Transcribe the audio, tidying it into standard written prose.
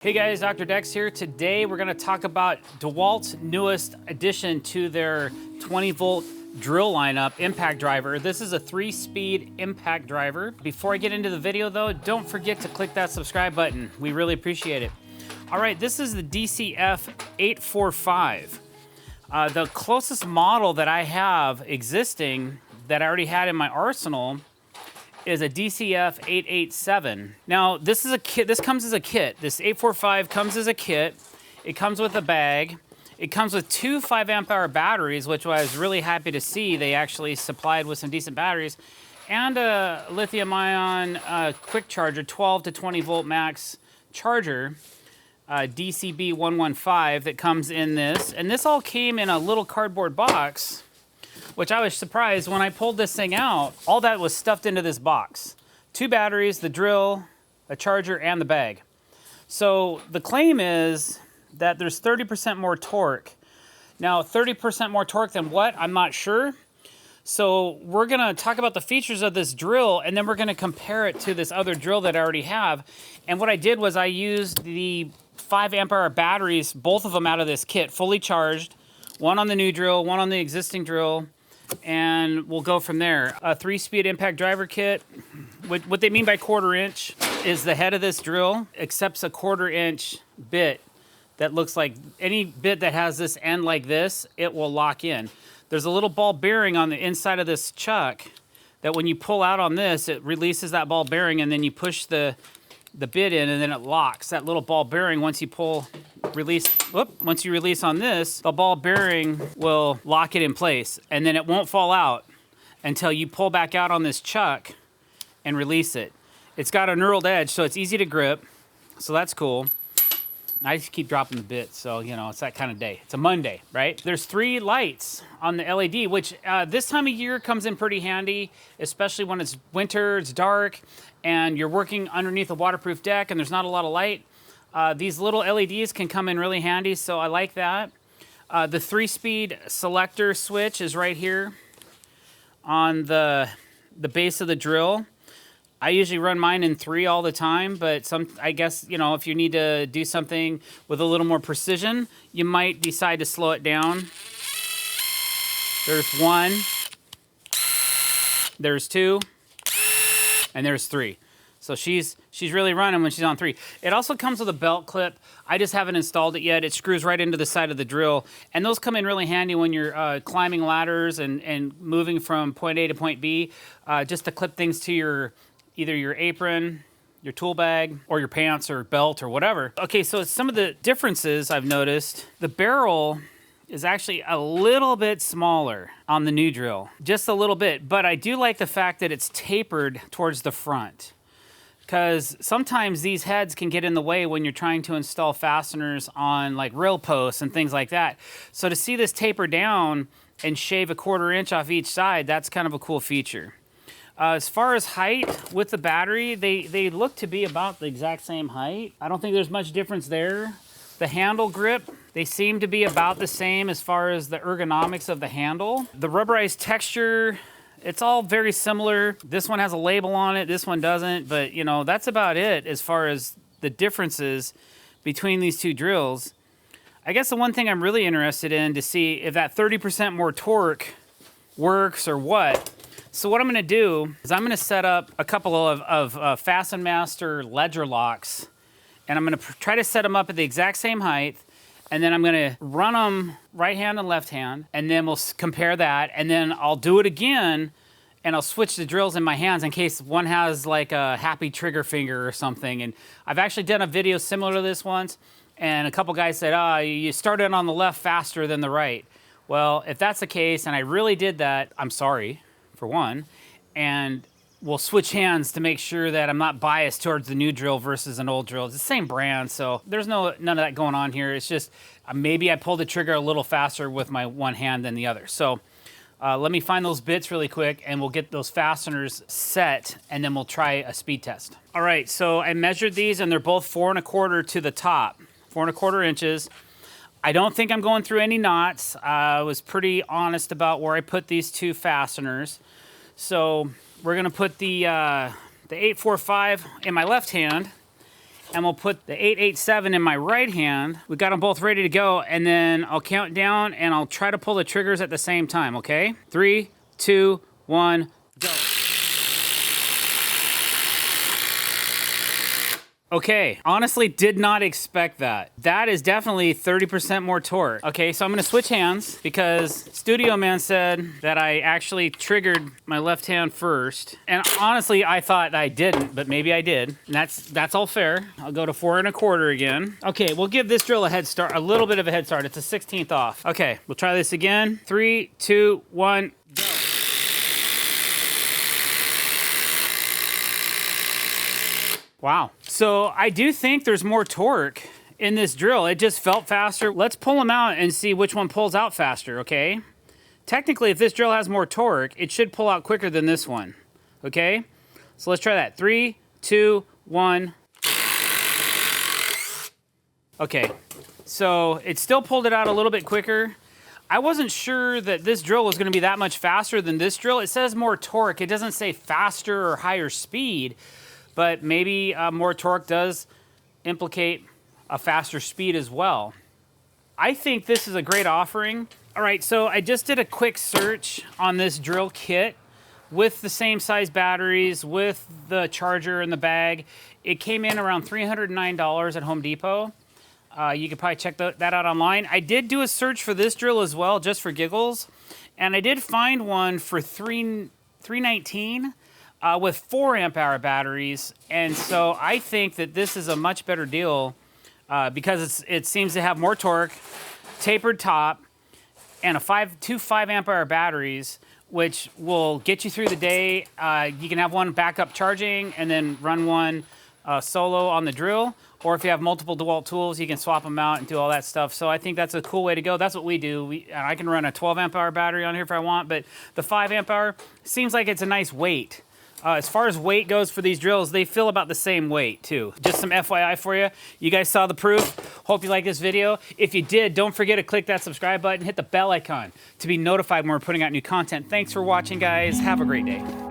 Hey guys, Dr. Dex here. Today we're going to talk about DeWalt's newest addition to their 20-volt drill lineup, Impact Driver. This is a 3-speed Impact Driver. Before I get into the video though, don't forget to click that subscribe button. We really appreciate it. All right, this is the DCF845. The closest model that I have existing that I already had in my arsenal is a DCF887. Now, this is a kit. This comes as a kit. This 845 comes as a kit. It comes with a bag. It comes with two 5 amp hour batteries, which I was really happy to see. They actually supplied with some decent batteries, and a lithium ion quick charger, 12 to 20 volt max charger, DCB115 that comes in this. And this all came in a little cardboard box, which I was surprised when I pulled this thing out. All that was stuffed into this box. 2 batteries, the drill, a charger, and the bag. So the claim is that there's 30% more torque. Now, 30% more torque than what? I'm not sure. So we're gonna talk about the features of this drill, and then we're gonna compare it to this other drill that I already have. And what I did was I used the 5 amp hour batteries, both of them out of this kit, fully charged. One on the new drill, one on the existing drill, and we'll go from there. A 3-speed Impact Driver kit. What they mean by 1/4 inch is the head of this drill accepts a 1/4 inch bit that looks like any bit that has this end like this, it will lock in. There's a little ball bearing on the inside of this chuck that when you pull out on this, it releases that ball bearing, and then you push the bit in, and then it locks. That little ball bearing, once you release on this, the ball bearing will lock it in place, and then it won't fall out until you pull back out on this chuck and release it. It's got a knurled edge, so it's easy to grip, so that's cool. I just keep dropping the bits, so you know, it's that kind of day. It's a Monday, right? There's 3 lights on the LED, which this time of year comes in pretty handy, especially when it's winter, it's dark, and you're working underneath a waterproof deck and there's not a lot of light. These little LEDs can come in really handy, so I like that. The 3-speed selector switch is right here on the base of the drill. I usually run mine in 3 all the time, but I guess, you know, if you need to do something with a little more precision, you might decide to slow it down. There's 1, there's 2, and there's 3. So she's really running when she's on 3. It also comes with a belt clip. I just haven't installed it yet. It screws right into the side of the drill. And those come in really handy when you're climbing ladders and moving from point A to point B, just to clip things to either your apron, your tool bag, or your pants or belt or whatever. Okay, so some of the differences I've noticed. The barrel is actually a little bit smaller on the new drill, just a little bit. But I do like the fact that it's tapered towards the front, because sometimes these heads can get in the way when you're trying to install fasteners on like rail posts and things like that. So to see this taper down and shave a 1/4 inch off each side, that's kind of a cool feature. As far as height with the battery, they look to be about the exact same height. I don't think there's much difference there. The handle grip, they seem to be about the same as far as the ergonomics of the handle. The rubberized texture, it's all very similar. This one has a label on it, this one doesn't, but you know, that's about it as far as the differences between these 2 drills. I guess the one thing I'm really interested in to see if that 30% more torque works or what. So what I'm gonna do is I'm gonna set up a couple of Fasten Master ledger locks, and I'm gonna try to set them up at the exact same height, and then I'm gonna run them right hand and left hand, and then we'll compare that, and then I'll do it again, and I'll switch the drills in my hands in case one has like a happy trigger finger or something. And I've actually done a video similar to this once, and a couple guys said, you started on the left faster than the right. Well, if that's the case, and I really did that, I'm sorry, for one, and we'll switch hands to make sure that I'm not biased towards the new drill versus an old drill. It's the same brand, so there's none of that going on here. It's just maybe I pulled the trigger a little faster with my one hand than the other. So let me find those bits really quick, and we'll get those fasteners set, and then we'll try a speed test. All right, so I measured these, and they're both 4 1/4 to the top, 4 1/4 inches. I don't think I'm going through any knots. I was pretty honest about where I put these 2 fasteners. So we're gonna put the 845 in my left hand, and we'll put the 887 in my right hand. We got them both ready to go, and then I'll count down and I'll try to pull the triggers at the same time, okay? 3, 2, 1, go. Okay, honestly did not expect that. That is definitely 30% more torque. Okay, so I'm gonna switch hands because Studio Man said that I actually triggered my left hand first. And honestly, I thought I didn't, but maybe I did. And that's all fair. I'll go to 4 1/4 again. Okay, we'll give this drill a head start, a little bit of a head start. It's a 16th off. Okay, we'll try this again. 3, 2, 1, go. Wow. So I do think there's more torque in this drill. It just felt faster. Let's pull them out and see which one pulls out faster, okay? Technically, if this drill has more torque, it should pull out quicker than this one, okay? So let's try that. 3, 2, 1. Okay, so it still pulled it out a little bit quicker. I wasn't sure that this drill was gonna be that much faster than this drill. It says more torque. It doesn't say faster or higher speed. But maybe more torque does implicate a faster speed as well. I think this is a great offering. All right, so I just did a quick search on this drill kit with the same size batteries, with the charger in the bag. It came in around $309 at Home Depot. You could probably check that out online. I did do a search for this drill as well, just for giggles. And I did find one for $319. With 4 amp hour batteries, and so I think that this is a much better deal because it seems to have more torque, tapered top, and two 5 amp hour batteries, which will get you through the day. You can have one backup charging and then run one solo on the drill, or if you have multiple DeWalt tools, you can swap them out and do all that stuff. So I think that's a cool way to go. That's what we do. I can run a 12 amp hour battery on here if I want, but the 5 amp hour seems like it's a nice weight. As far as weight goes for these drills, they feel about the same weight too. Just some FYI for you. You guys saw the proof. Hope you like this video. If you did, don't forget to click that subscribe button, hit the bell icon to be notified when we're putting out new content. Thanks for watching, guys. Have a great day.